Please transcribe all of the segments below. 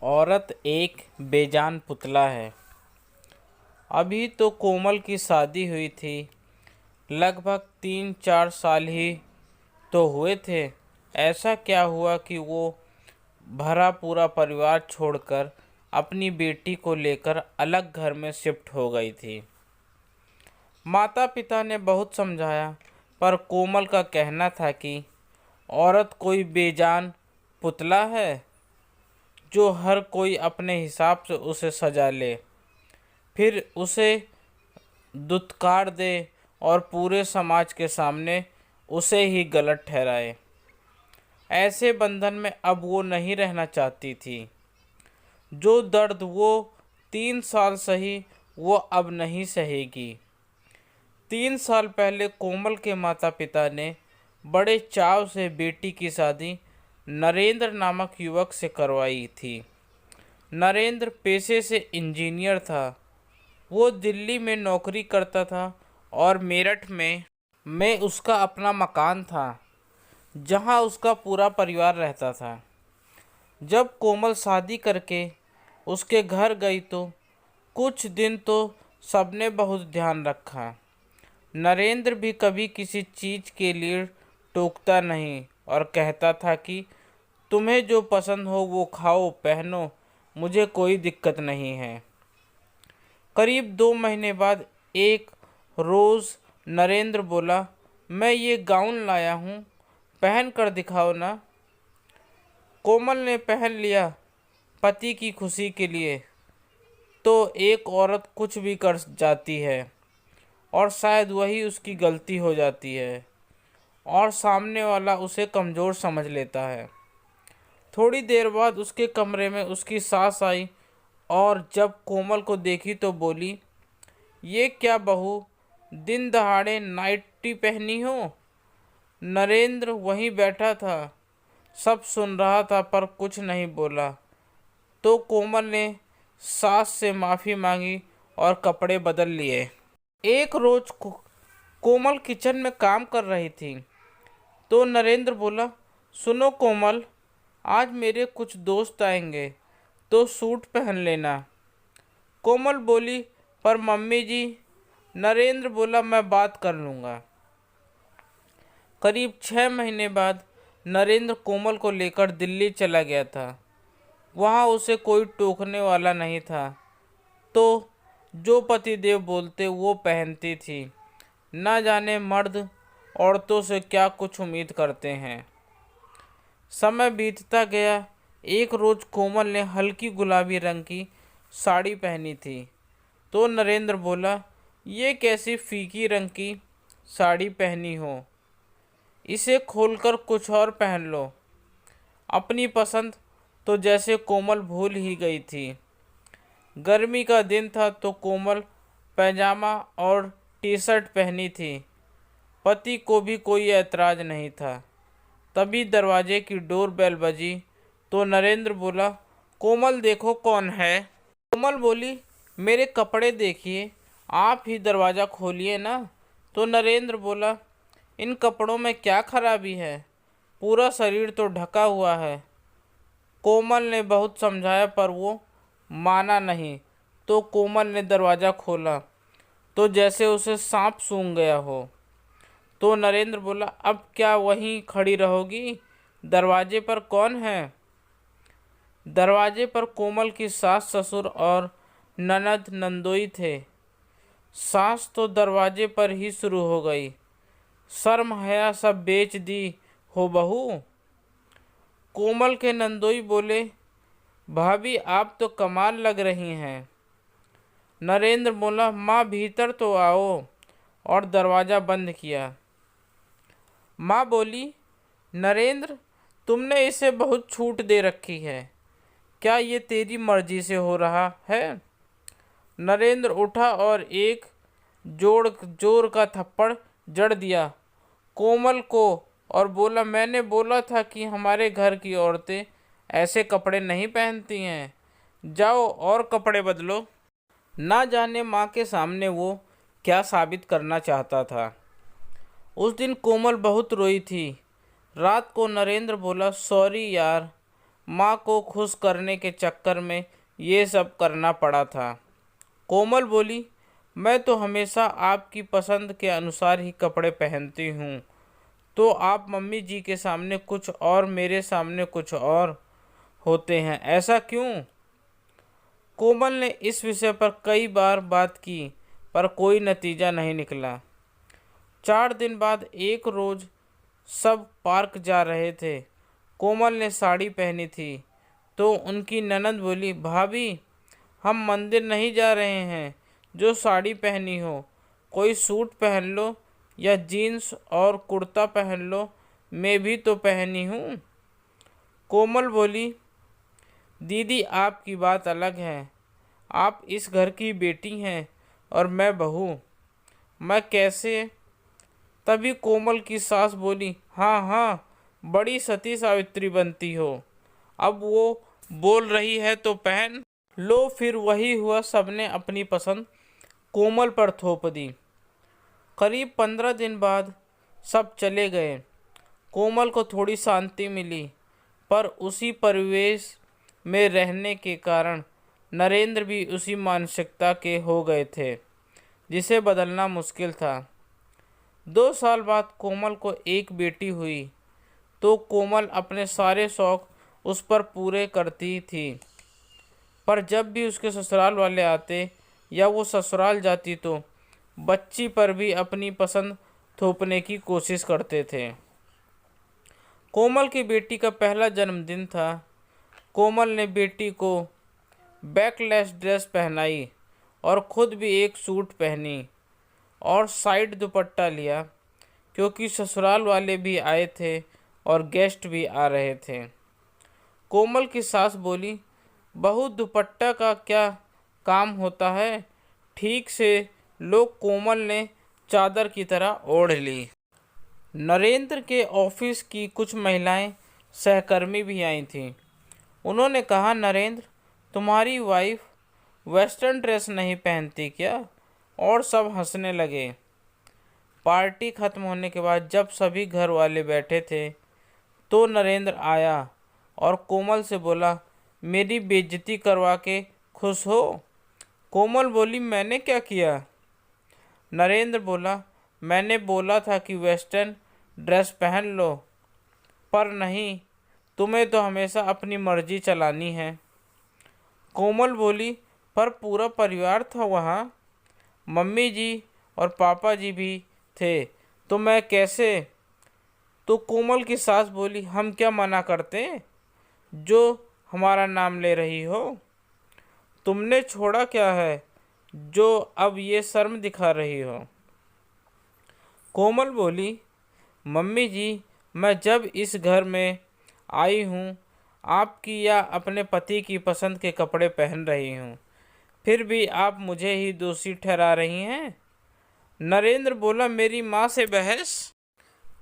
औरत एक बेजान पुतला है। अभी तो कोमल की शादी हुई थी। लगभग 3-4 साल ही तो हुए थे। ऐसा क्या हुआ कि वो भरा पूरा परिवार छोड़कर अपनी बेटी को लेकर अलग घर में शिफ्ट हो गई थी। माता पिता ने बहुत समझाया, पर कोमल का कहना था कि औरत कोई बेजान पुतला है जो हर कोई अपने हिसाब से उसे सजा ले, फिर उसे दुत्कार दे और पूरे समाज के सामने उसे ही गलत ठहराए। ऐसे बंधन में अब वो नहीं रहना चाहती थी। जो दर्द वो 3 साल सही, वो अब नहीं सहेगी। 3 साल पहले कोमल के माता पिता ने बड़े चाव से बेटी की शादी नरेंद्र नामक युवक से करवाई थी। नरेंद्र पेशे से इंजीनियर था। वो दिल्ली में नौकरी करता था और मेरठ में उसका अपना मकान था, जहां उसका पूरा परिवार रहता था। जब कोमल शादी करके उसके घर गई तो कुछ दिन तो सबने बहुत ध्यान रखा। नरेंद्र भी कभी किसी चीज़ के लिए टोकता नहीं और कहता था कि तुम्हें जो पसंद हो वो खाओ पहनो, मुझे कोई दिक्कत नहीं है। करीब 2 महीने बाद एक रोज़ नरेंद्र बोला, मैं ये गाउन लाया हूँ, पहन कर दिखाओ ना। कोमल ने पहन लिया। पति की खुशी के लिए तो एक औरत कुछ भी कर जाती है, और शायद वही उसकी गलती हो जाती है और सामने वाला उसे कमज़ोर समझ लेता है। थोड़ी देर बाद उसके कमरे में उसकी सास आई और जब कोमल को देखी तो बोली, ये क्या बहू, दिन दहाड़े नाइटी पहनी हो। नरेंद्र वहीं बैठा था, सब सुन रहा था पर कुछ नहीं बोला। तो कोमल ने सास से माफ़ी मांगी और कपड़े बदल लिए। एक रोज़ कोमल किचन में काम कर रही थी तो नरेंद्र बोला, सुनो कोमल, आज मेरे कुछ दोस्त आएंगे तो सूट पहन लेना। कोमल बोली, पर मम्मी जी। नरेंद्र बोला, मैं बात कर लूँगा। करीब 6 महीने बाद नरेंद्र कोमल को लेकर दिल्ली चला गया था। वहाँ उसे कोई टोकने वाला नहीं था, तो जो पतिदेव बोलते वो पहनती थी। ना जाने मर्द औरतों से क्या कुछ उम्मीद करते हैं। समय बीतता गया। एक रोज़ कोमल ने हल्की गुलाबी रंग की साड़ी पहनी थी तो नरेंद्र बोला, ये कैसी फीकी रंग की साड़ी पहनी हो, इसे खोलकर कुछ और पहन लो। अपनी पसंद तो जैसे कोमल भूल ही गई थी। गर्मी का दिन था तो कोमल पैजामा और टी शर्ट पहनी थी। पति को भी कोई ऐतराज़ नहीं था। तभी दरवाजे की डोर बेल बजी तो नरेंद्र बोला, कोमल देखो कौन है। कोमल बोली, मेरे कपड़े देखिए, आप ही दरवाज़ा खोलिए ना। तो नरेंद्र बोला, इन कपड़ों में क्या खराबी है, पूरा शरीर तो ढका हुआ है। कोमल ने बहुत समझाया पर वो माना नहीं। तो कोमल ने दरवाज़ा खोला तो जैसे उसे सांप सूंघ गया हो। तो नरेंद्र बोला, अब क्या वहीं खड़ी रहोगी, दरवाजे पर कौन है। दरवाजे पर कोमल की सास ससुर और ननद नंदोई थे। सास तो दरवाजे पर ही शुरू हो गई, शर्म हया सब बेच दी हो बहू। कोमल के नंदोई बोले, भाभी आप तो कमाल लग रही हैं। नरेंद्र बोला, माँ भीतर तो आओ, और दरवाज़ा बंद किया। माँ बोली, नरेंद्र तुमने इसे बहुत छूट दे रखी है, क्या ये तेरी मर्जी से हो रहा है। नरेंद्र उठा और एक जोर का थप्पड़ जड़ दिया कोमल को और बोला, मैंने बोला था कि हमारे घर की औरतें ऐसे कपड़े नहीं पहनती हैं, जाओ और कपड़े बदलो। ना जाने माँ के सामने वो क्या साबित करना चाहता था। उस दिन कोमल बहुत रोई थी। रात को नरेंद्र बोला, सॉरी यार, माँ को खुश करने के चक्कर में ये सब करना पड़ा था। कोमल बोली, मैं तो हमेशा आपकी पसंद के अनुसार ही कपड़े पहनती हूँ, तो आप मम्मी जी के सामने कुछ और मेरे सामने कुछ और होते हैं, ऐसा क्यों? कोमल ने इस विषय पर कई बार बात की पर कोई नतीजा नहीं निकला। 4 दिन बाद एक रोज सब पार्क जा रहे थे। कोमल ने साड़ी पहनी थी तो उनकी ननद बोली, भाभी हम मंदिर नहीं जा रहे हैं जो साड़ी पहनी हो, कोई सूट पहन लो या जीन्स और कुर्ता पहन लो, मैं भी तो पहनी हूँ। कोमल बोली, दीदी आपकी बात अलग है, आप इस घर की बेटी हैं और मैं बहू, मैं कैसे? तभी कोमल की सास बोली, हाँ हाँ, बड़ी सती सावित्री बनती हो, अब वो बोल रही है तो पहन लो। फिर वही हुआ, सबने अपनी पसंद कोमल पर थोप दी। करीब 15 दिन बाद सब चले गए। कोमल को थोड़ी शांति मिली, पर उसी परिवेश में रहने के कारण नरेंद्र भी उसी मानसिकता के हो गए थे जिसे बदलना मुश्किल था। 2 साल बाद कोमल को एक बेटी हुई तो कोमल अपने सारे शौक उस पर पूरे करती थी, पर जब भी उसके ससुराल वाले आते या वो ससुराल जाती तो बच्ची पर भी अपनी पसंद थोपने की कोशिश करते थे। कोमल की बेटी का पहला जन्मदिन था। कोमल ने बेटी को बैकलेस ड्रेस पहनाई और खुद भी एक सूट पहनी और साइड दुपट्टा लिया, क्योंकि ससुराल वाले भी आए थे और गेस्ट भी आ रहे थे। कोमल की सास बोली, बहू दुपट्टा का क्या काम होता है, ठीक से लोग। कोमल ने चादर की तरह ओढ़ ली। नरेंद्र के ऑफिस की कुछ महिलाएं सहकर्मी भी आई थीं। उन्होंने कहा, नरेंद्र तुम्हारी वाइफ वेस्टर्न ड्रेस नहीं पहनती क्या? और सब हंसने लगे। पार्टी खत्म होने के बाद जब सभी घर वाले बैठे थे तो नरेंद्र आया और कोमल से बोला, मेरी बेइज्जती करवा के खुश हो? कोमल बोली, मैंने क्या किया? नरेंद्र बोला, मैंने बोला था कि वेस्टर्न ड्रेस पहन लो, पर नहीं, तुम्हें तो हमेशा अपनी मर्जी चलानी है। कोमल बोली, पर पूरा परिवार था वहाँ, मम्मी जी और पापा जी भी थे, तो मैं कैसे? तो कोमल की सास बोली, हम क्या मना करते जो हमारा नाम ले रही हो? तुमने छोड़ा क्या है जो अब ये शर्म दिखा रही हो? कोमल बोली, मम्मी जी मैं जब इस घर में आई हूँ आपकी या अपने पति की पसंद के कपड़े पहन रही हूँ, फिर भी आप मुझे ही दोषी ठहरा रही हैं। नरेंद्र बोला, मेरी माँ से बहस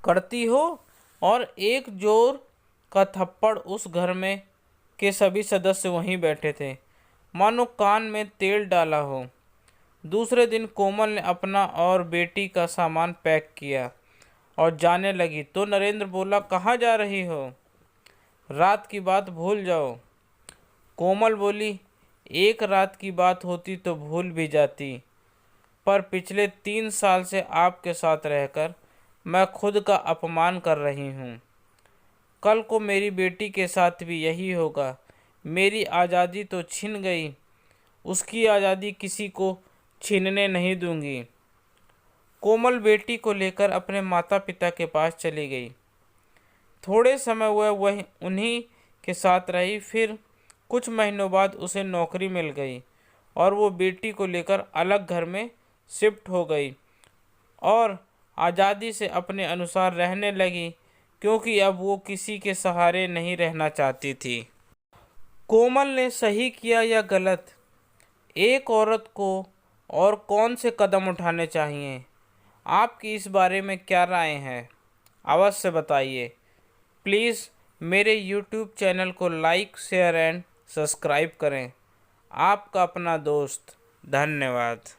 करती हो? और एक जोर का थप्पड़ उस घर में के सभी सदस्य वहीं बैठे थे, मानो कान में तेल डाला हो। दूसरे दिन कोमल ने अपना और बेटी का सामान पैक किया और जाने लगी तो नरेंद्र बोला, कहाँ जा रही हो? रात की बात भूल जाओ। कोमल बोली, एक रात की बात होती तो भूल भी जाती, पर पिछले 3 साल से आपके साथ रहकर मैं खुद का अपमान कर रही हूँ। कल को मेरी बेटी के साथ भी यही होगा। मेरी आज़ादी तो छिन गई, उसकी आज़ादी किसी को छीनने नहीं दूंगी। कोमल बेटी को लेकर अपने माता पिता के पास चली गई। थोड़े समय वह उन्हीं के साथ रही। फिर कुछ महीनों बाद उसे नौकरी मिल गई और वो बेटी को लेकर अलग घर में शिफ्ट हो गई और आज़ादी से अपने अनुसार रहने लगी, क्योंकि अब वो किसी के सहारे नहीं रहना चाहती थी। कोमल ने सही किया या गलत, एक औरत को और कौन से कदम उठाने चाहिए? आपकी इस बारे में क्या राय है? अवश्य बताइए। प्लीज़ मेरे YouTube चैनल को लाइक, शेयर एंड सब्सक्राइब करें। आपका अपना दोस्त। धन्यवाद।